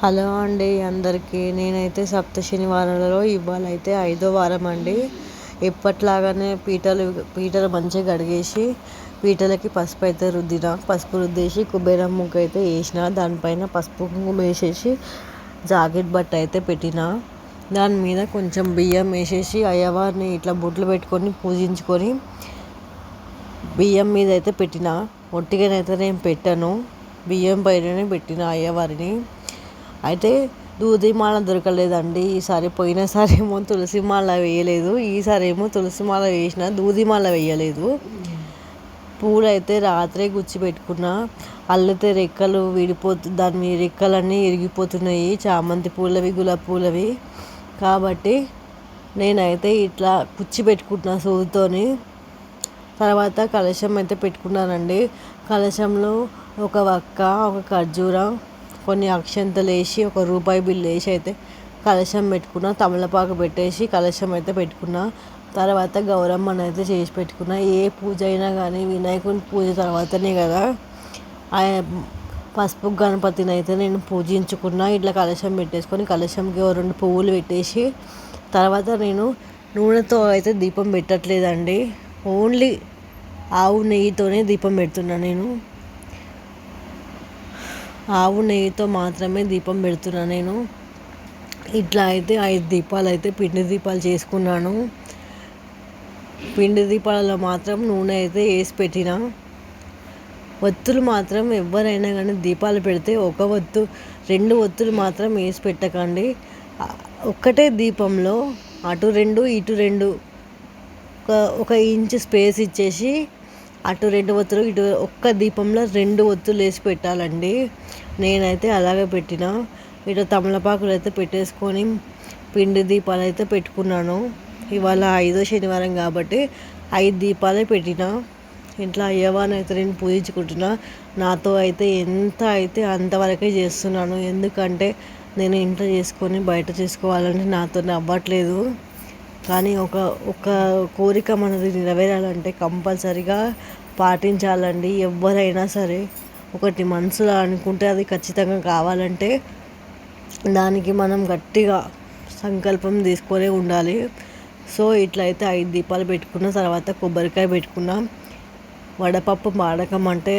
Hello అండి అందరికీ. నేనైతే సప్త శనివారాలలో ఇవాళైతే 5వ వారం అండి. ఎప్పట్లాగానే పీటలు మంచిగా కడిగేసి పీటలకి పసుపు అయితే పసుపు రుద్దేసి కుబేరం ముగ్గు అయితే వేసిన. దానిపైన పసుపు కుంకుమ వేసేసి జాకెట్ బట్ట అయితే పెట్టిన. దాని మీద కొంచెం బియ్యం వేసేసి అయ్యవారిని ఇట్లా బొట్లు పెట్టుకొని పూజించుకొని బియ్యం మీద అయితే పెట్టిన. ఒట్టిగానైతే నేను పెట్టాను, బియ్యం పైననే పెట్టిన అయ్యవారిని. అయితే దూదిమాల దొరకలేదండి ఈసారి. పోయినసారి ఏమో తులసిమాల వేయలేదు, ఈసారి ఏమో తులసిమాల వేసిన, దూదిమాల వేయలేదు. పూలు అయితే రాత్రే గుచ్చి పెట్టుకున్నా. అల్లితే రెక్కలు దాని రెక్కలన్నీ ఇరిగిపోతున్నాయి, చామంతి పూలవి గులాబీ పూలవి. కాబట్టి నేనైతే ఇట్లా కుచ్చి పెట్టుకుంటున్నా సూదితోని. తర్వాత కలశం అయితే పెట్టుకున్నానండి. కలశంలో ఒక వక్క, ఒక ఖర్జూరం, కొన్ని అక్షంతలు వేసి, ఒక రూపాయి బిల్లు వేసి అయితే కలశం పెట్టుకున్నా. తమలపాకు పెట్టేసి కలశం అయితే పెట్టుకున్నా. తర్వాత గౌరమ్మని అయితే చేసి పెట్టుకున్నా. ఏ పూజ అయినా కానీ వినాయకుని పూజ తర్వాతనే కదా. పసుపు గణపతిని అయితే నేను పూజించుకున్నా. ఇట్లా కలశం పెట్టేసుకొని కలశంకి 2 పువ్వులు పెట్టేసి, తర్వాత నేను నూనెతో అయితే దీపం పెట్టట్లేదండి, ఓన్లీ ఆవు నెయ్యితోనే దీపం పెడుతున్నా. నేను ఆవు నెయ్యితో మాత్రమే దీపం పెడుతున్నా. నేను ఇట్లా అయితే 5 దీపాలు అయితే పిండి దీపాలు చేసుకున్నాను. పిండి దీపాలలో మాత్రం నూనె అయితే వేసి పెట్టిన. ఒత్తులు మాత్రం ఎవరైనా కానీ దీపాలు పెడితే 1 ఒత్తు 2 ఒత్తులు మాత్రం వేసి పెట్టకండి. ఒక్కటే దీపంలో అటు 2 ఇటు 2 ఒక ఇంచు స్పేస్ ఇచ్చేసి అటు 2 ఒత్తులు ఇటు ఒక్క దీపంలో 2 ఒత్తులు వేసి పెట్టాలండి. నేనైతే అలాగే పెట్టిన. ఇటు తమలపాకులు అయితే పెట్టేసుకొని పిండి దీపాలు అయితే పెట్టుకున్నాను. ఇవాళ 5వ శనివారం కాబట్టి 5 దీపాలే పెట్టిన. ఇంట్లో అయ్యవారిని అయితే నేను పూజించుకుంటున్నా. నాతో అయితే ఎంత అయితే అంతవరకే చేస్తున్నాను, ఎందుకంటే నేను ఇంట్లో చేసుకొని బయట చేసుకోవాలని నాతో అవ్వట్లేదు. కానీ ఒక కోరిక మనది నెరవేరాలంటే కంపల్సరిగా పాటించాలండి. ఎవరైనా సరే ఒకటి మనసులో అనుకుంటే అది ఖచ్చితంగా కావాలంటే దానికి మనం గట్టిగా సంకల్పం తీసుకొని ఉండాలి. సో ఇట్లయితే 5 దీపాలు పెట్టుకున్న తర్వాత కొబ్బరికాయ పెట్టుకున్నాం. వడపప్పు మాడకం అంటే